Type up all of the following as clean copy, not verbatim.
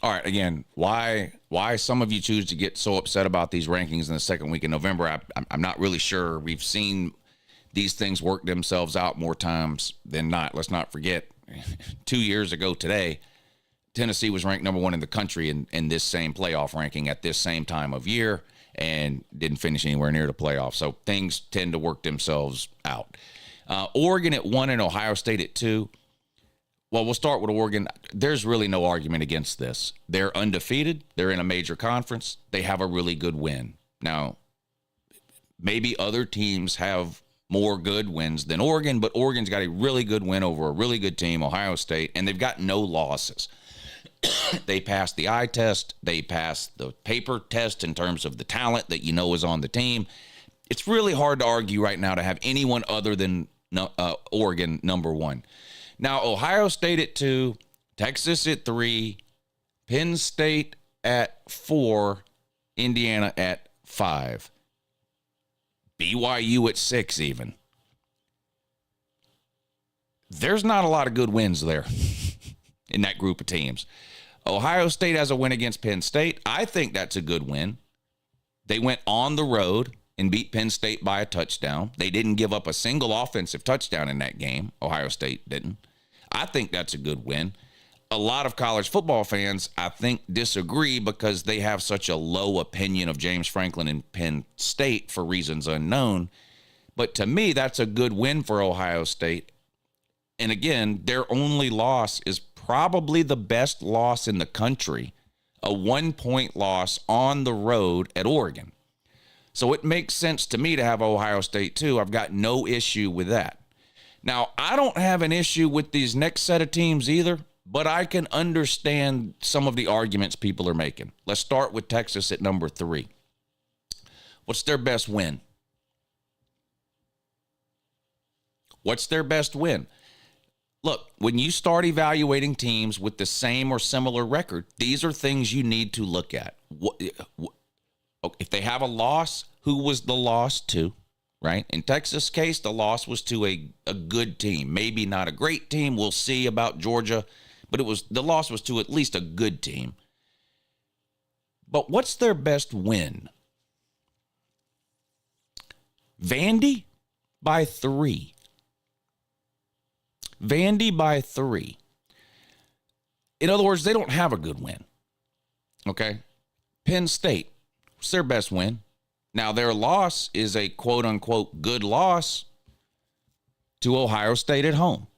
All right, again, why some of you choose to get so upset about these rankings in the second week in November, I'm not really sure. We've seen these things work themselves out more times than not. Let's not forget, 2 years ago today, Tennessee was ranked number 1 in the country in this same playoff ranking at this same time of year and didn't finish anywhere near the playoffs. So things tend to work themselves out. Oregon at 1 and Ohio State at 2. Well, we'll start with Oregon. There's really no argument against this. They're undefeated. They're in a major conference. They have a really good win. Now, maybe other teams have more good wins than Oregon, but Oregon's got a really good win over a really good team, Ohio State, and they've got no losses. They passed the eye test. They passed the paper test in terms of the talent that you know is on the team. It's really hard to argue right now to have anyone other than Oregon number 1. Now, Ohio State at 2, Texas at 3, Penn State at 4, Indiana at 5, BYU at 6 even. There's not a lot of good wins there in that group of teams. Ohio State has a win against Penn State. I think that's a good win. They went on the road and beat Penn State by a touchdown. They didn't give up a single offensive touchdown in that game. Ohio State didn't. I think that's a good win. A lot of college football fans, I think, disagree because they have such a low opinion of James Franklin and Penn State for reasons unknown. But to me, that's a good win for Ohio State. And again, their only loss is probably the best loss in the country, a 1-point loss on the road at Oregon. So it makes sense to me to have Ohio State too. I've got no issue with that. Now, I don't have an issue with these next set of teams either, but I can understand some of the arguments people are making. Let's start with Texas at number 3. What's their best win? What's their best win? Look, when you start evaluating teams with the same or similar record, these are things you need to look at. If they have a loss, who was the loss to, right? In Texas' case, the loss was to a good team. Maybe not a great team. We'll see about Georgia. But the loss was to at least a good team. But what's their best win? Vandy by 3. Vandy by 3. In other words, they don't have a good win. Okay? Penn State, what's their best win? Now, their loss is a quote-unquote good loss to Ohio State at home.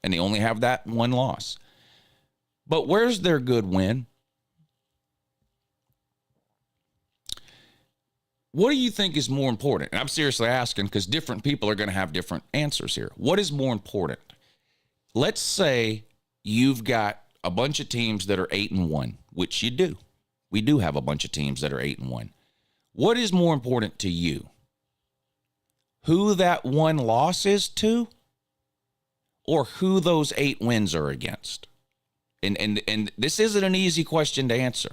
And they only have that one loss. But where's their good win? What do you think is more important? And I'm seriously asking because different people are going to have different answers here. What is more important? Let's say you've got a bunch of teams that are 8-1, which you do. We do have a bunch of teams that are 8-1. What is more important to you? Who that one loss is to, or who those 8 wins are against? And this isn't an easy question to answer.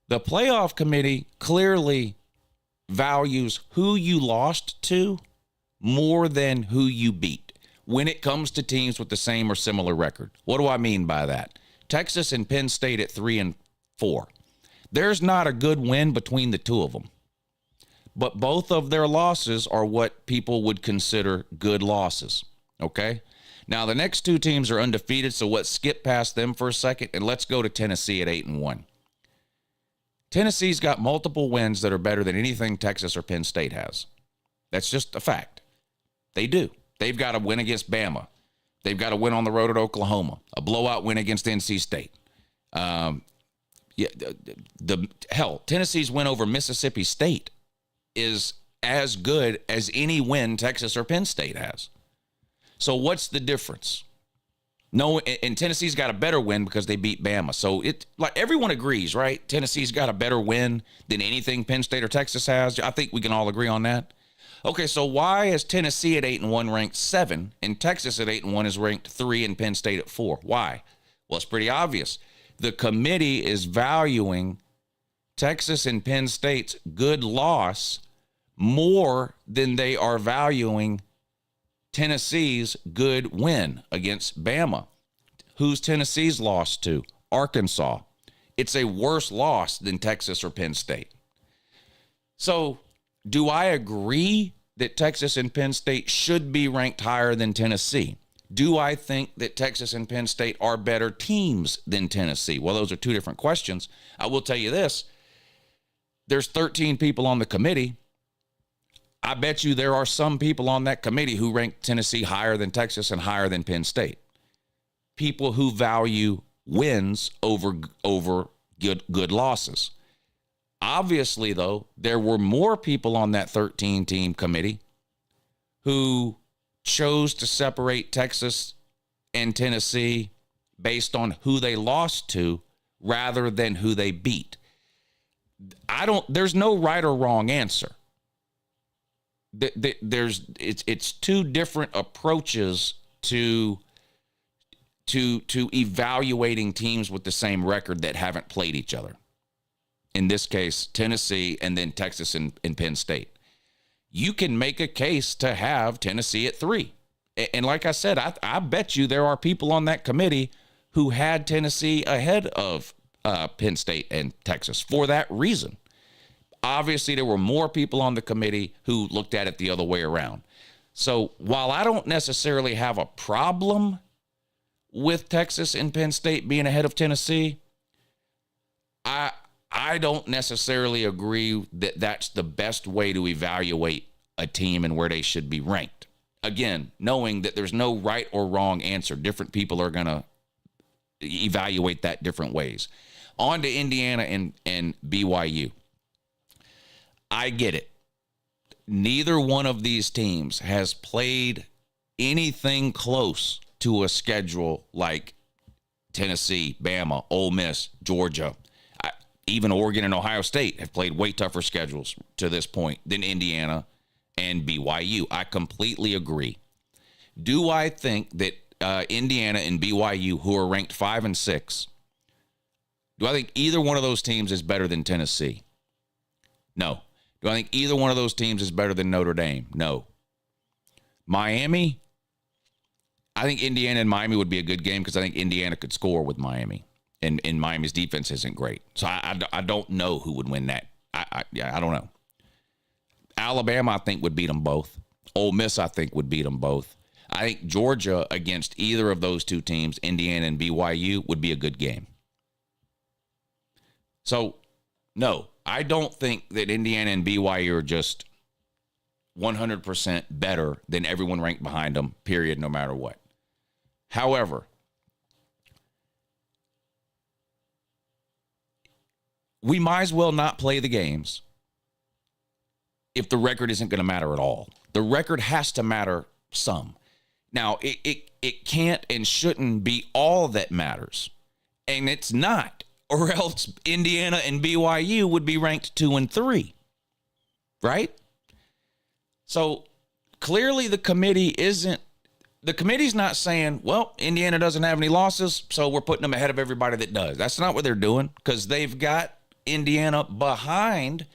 The playoff committee clearly values who you lost to more than who you beat when it comes to teams with the same or similar record. What do I mean by that? Texas and Penn State at 3 and 4. There's not a good win between the two of them. But both of their losses are what people would consider good losses. Okay? Now, the next 2 teams are undefeated, so let's skip past them for a second, and let's go to Tennessee at 8-1. Tennessee's got multiple wins that are better than anything Texas or Penn State has. That's just a fact. They do. They've got a win against Bama. They've got a win on the road at Oklahoma, a blowout win against NC State. Tennessee's win over Mississippi State is as good as any win Texas or Penn State has. So what's the difference? No, and Tennessee's got a better win because they beat Bama. So everyone agrees, right? Tennessee's got a better win than anything Penn State or Texas has. I think we can all agree on that. Okay, so why is Tennessee at 8-1 ranked 7 and Texas at 8-1 is ranked 3 and Penn State at 4? Why? Well, it's pretty obvious. The committee is valuing Texas and Penn State's good loss more than they are valuing Tennessee's good win against Bama. Who's Tennessee's loss to? Arkansas. It's a worse loss than Texas or Penn State. So do I agree that Texas and Penn State should be ranked higher than Tennessee? Do I think that Texas and Penn State are better teams than Tennessee? Well, those are two different questions. I will tell you this. There's 13 people on the committee. I bet you there are some people on that committee who rank Tennessee higher than Texas and higher than Penn State. People who value wins over good losses. Obviously, though, there were more people on that 13-team committee who chose to separate Texas and Tennessee based on who they lost to rather than who they beat. There's no right or wrong answer. It's two different approaches to evaluating teams with the same record that haven't played each other. In this case, Tennessee and then Texas and Penn State. You can make a case to have Tennessee at 3. And like I said, I bet you there are people on that committee who had Tennessee ahead of Penn State and Texas for that reason. Obviously, there were more people on the committee who looked at it the other way around. So while I don't necessarily have a problem with Texas and Penn State being ahead of Tennessee, I don't necessarily agree that that's the best way to evaluate a team and where they should be ranked. Again, knowing that there's no right or wrong answer. Different people are going to evaluate that different ways. On to Indiana and BYU. I get it. Neither one of these teams has played anything close to a schedule like Tennessee, Bama, Ole Miss, Georgia. Even Oregon and Ohio State have played way tougher schedules to this point than Indiana and BYU. I completely agree. Do I think that Indiana and BYU, who are ranked 5 and 6, do I think either one of those teams is better than Tennessee? No. Do I think either one of those teams is better than Notre Dame? No. Miami, I think Indiana and Miami would be a good game because I think Indiana could score with Miami. And Miami's defense isn't great. So I don't know who would win that. I don't know. Alabama, I think, would beat them both. Ole Miss, I think, would beat them both. I think Georgia against either of those two teams, Indiana and BYU, would be a good game. So, no, I don't think that Indiana and BYU are just 100% better than everyone ranked behind them, period, no matter what. However, we might as well not play the games if the record isn't going to matter at all. The record has to matter some. Now, it can't and shouldn't be all that matters. And it's not. Or else Indiana and BYU would be ranked 2 and 3. Right? So clearly the committee's not saying, well, Indiana doesn't have any losses, so we're putting them ahead of everybody that does. That's not what they're doing because they've got Indiana behind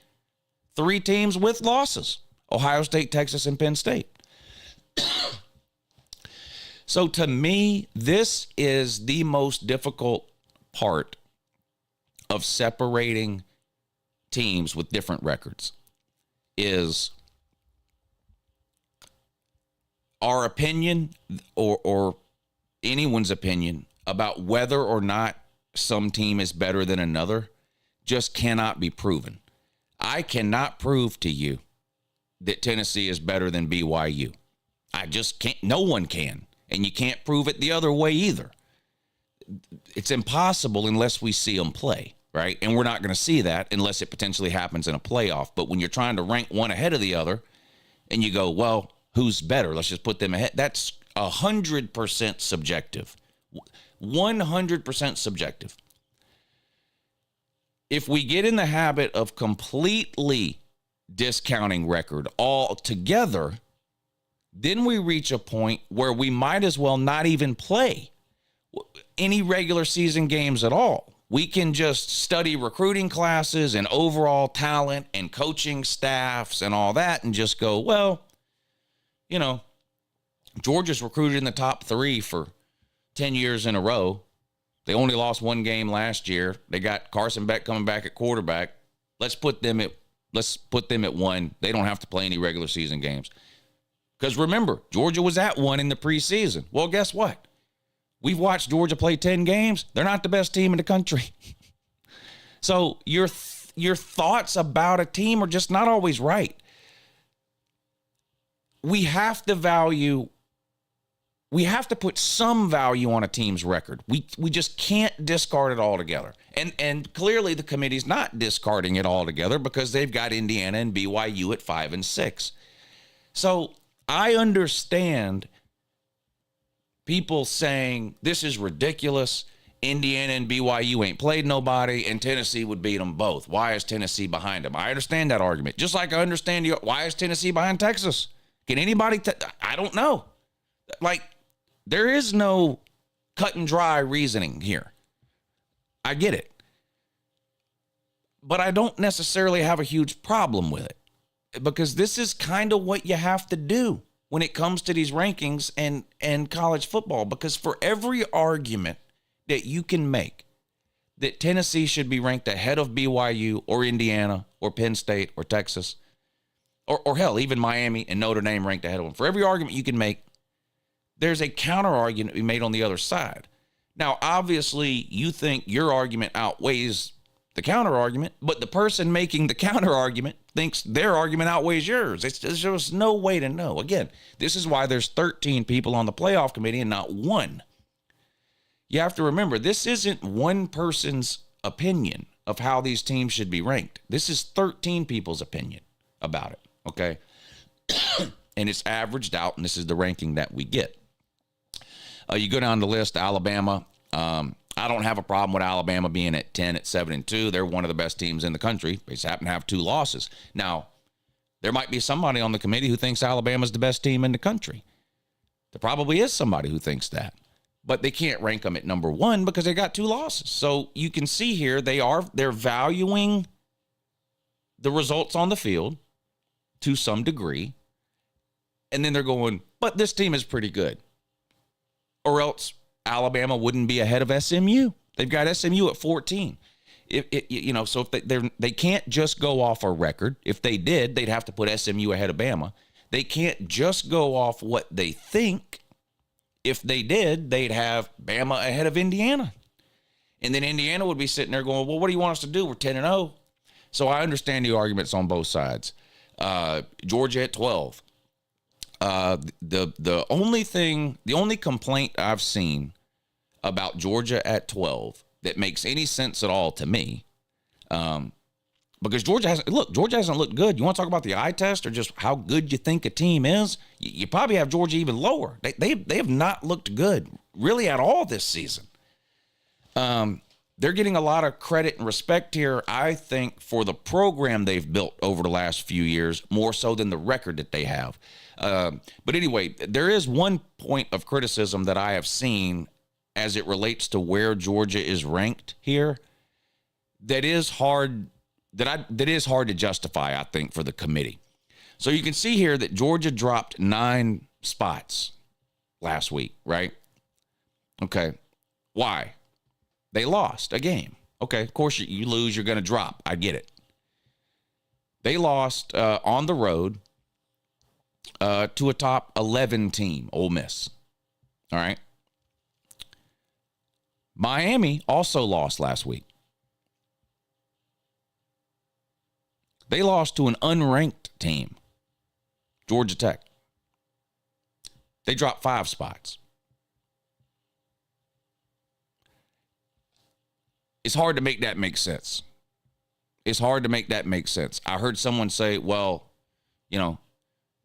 3 teams with losses: Ohio State, Texas, and Penn State. So to me, this is the most difficult part of separating teams with different records, is our opinion or anyone's opinion about whether or not some team is better than another just cannot be proven. I cannot prove to you that Tennessee is better than BYU. I just can't. No one can. And you can't prove it the other way either. It's impossible unless we see them play, right? And we're not going to see that unless it potentially happens in a playoff. But when you're trying to rank one ahead of the other and you go, well, who's better? Let's just put them ahead. That's 100% subjective. 100% subjective. If we get in the habit of completely discounting record altogether, then we reach a point where we might as well not even play any regular season games at all. We can just study recruiting classes and overall talent and coaching staffs and all that and just go, well, you know, Georgia's recruited in the top 3 for 10 years in a row. They only lost one game last year. They got Carson Beck coming back at quarterback. Let's put them at 1. They don't have to play any regular season games. Because remember, Georgia was at 1 in the preseason. Well, guess what? We've watched Georgia play 10 games. They're not the best team in the country. So your thoughts about a team are just not always right. We have to put some value on a team's record. We just can't discard it altogether. And clearly the committee's not discarding it altogether because they've got Indiana and BYU at 5 and 6. So I understand people saying this is ridiculous. Indiana and BYU ain't played nobody, and Tennessee would beat them both. Why is Tennessee behind them? I understand that argument. Just like I understand why is Tennessee behind Texas? Can anybody? I don't know. Like, there is no cut and dry reasoning here. I get it. But I don't necessarily have a huge problem with it because this is kind of what you have to do when it comes to these rankings and college football. Because for every argument that you can make that Tennessee should be ranked ahead of BYU or Indiana or Penn State or Texas, or hell, even Miami and Notre Dame ranked ahead of them. For every argument you can make, there's a counter argument to be made on the other side. Now, obviously, you think your argument outweighs the counter argument, but the person making the counter argument thinks their argument outweighs yours. There's just no way to know. Again, this is why there's 13 people on the playoff committee and not one. You have to remember, this isn't one person's opinion of how these teams should be ranked. This is 13 people's opinion about it, okay? And it's averaged out, and this is the ranking that we get. You go down the list, Alabama. I don't have a problem with Alabama being at 10 at 7-2. They're one of the best teams in the country. They just happen to have 2 losses. Now, there might be somebody on the committee who thinks Alabama's the best team in the country. There probably is somebody who thinks that. But they can't rank them at number 1 because they got 2 losses. So you can see here they're valuing the results on the field to some degree. And then they're going, but this team is pretty good. Or else Alabama wouldn't be ahead of SMU. They've got SMU at 14. So if they can't just go off a record. If they did, they'd have to put SMU ahead of Bama. They can't just go off what they think. If they did, they'd have Bama ahead of Indiana. And then Indiana would be sitting there going, well, what do you want us to do? We're 10-0. So I understand the arguments on both sides. Georgia at 12. The only complaint I've seen about Georgia at 12 that makes any sense at all to me, because Georgia hasn't looked good. You want to talk about the eye test or just how good you think a team is? You probably have Georgia even lower. They have not looked good really at all this season. They're getting a lot of credit and respect here, I think, for the program they've built over the last few years, more so than the record that they have. But anyway, there is one point of criticism that I have seen as it relates to where Georgia is ranked here that is hard to justify, I think, for the committee. So you can see here that Georgia dropped 9 spots last week, right? Okay. Why? They lost a game. Okay, of course you lose, you're going to drop. I get it. They lost on the road to a top 11 team, Ole Miss. All right. Miami also lost last week. They lost to an unranked team, Georgia Tech. They dropped 5 spots. It's hard to make that make sense. I heard someone say, well,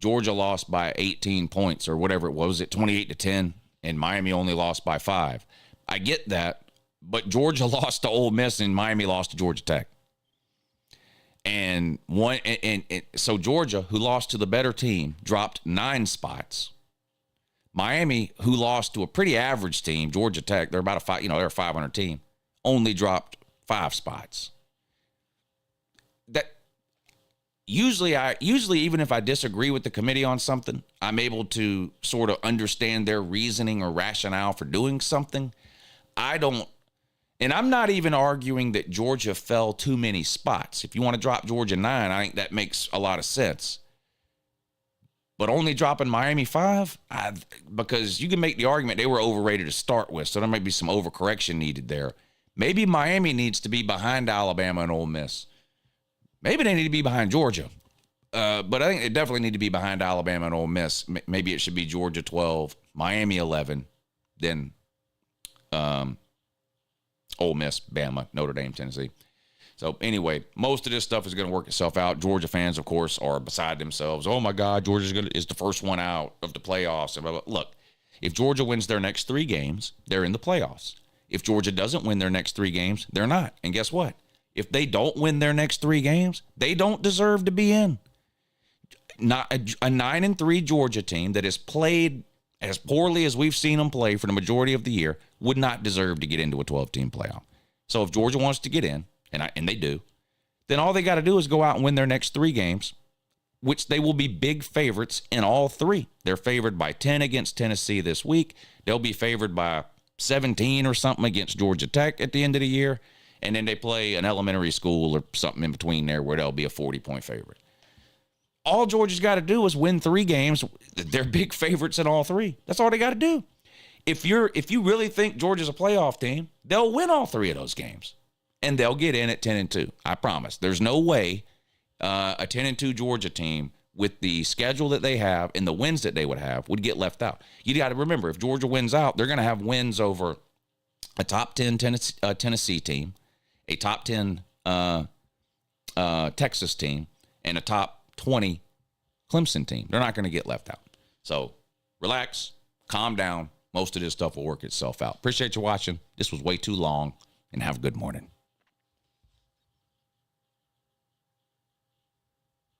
Georgia lost by 18 points or whatever it was. It 28-10, and Miami only lost by 5. I get that, but Georgia lost to Ole Miss and Miami lost to Georgia Tech. And so Georgia, who lost to the better team, dropped 9 spots. Miami, who lost to a pretty average team, Georgia Tech, they're about they're a 500 team, only dropped 5 spots. That usually even if I disagree with the committee on something, I'm able to sort of understand their reasoning or rationale for doing something. I don't And I'm not even arguing that Georgia fell too many spots. If you want to drop Georgia 9, I think that makes a lot of sense. But only dropping Miami 5, because you can make the argument they were overrated to start with, so there might be some overcorrection needed there. Maybe Miami needs to be behind Alabama and Ole Miss. Maybe they need to be behind Georgia. But I think they definitely need to be behind Alabama and Ole Miss. Maybe it should be Georgia 12, Miami 11, then Ole Miss, Bama, Notre Dame, Tennessee. So anyway, most of this stuff is going to work itself out. Georgia fans, of course, are beside themselves. Oh my God, Georgia is the first one out of the playoffs. And blah, blah. Look, if Georgia wins their next 3 games, they're in the playoffs. If Georgia doesn't win their next 3 games, they're not. And guess what? If they don't win their next 3 games, they don't deserve to be in. Not a 9-3 Georgia team that has played as poorly as we've seen them play for the majority of the year would not deserve to get into a 12-team playoff. So if Georgia wants to get in, and they do, then all they got to do is go out and win their next 3 games, which they will be big favorites in all 3. They're favored by 10 against Tennessee this week. They'll be favored by 17 or something against Georgia Tech at the end of the year. And then they play an elementary school or something in between there where they'll be a 40-point favorite. All Georgia's got to do is win 3 games. They're big favorites in all 3. That's all they got to do. If you really think Georgia's a playoff team, they'll win all 3 of those games. And they'll get in at 10-2. I promise. There's no way a 10-2 Georgia team with the schedule that they have and the wins that they would have would get left out. You got to remember, if Georgia wins out, they're going to have wins over a top 10 Tennessee team, a top 10 Texas team, and a top 20 Clemson team. They're not going to get left out. So relax, calm down. Most of this stuff will work itself out. Appreciate you watching. This was way too long, and have a good morning.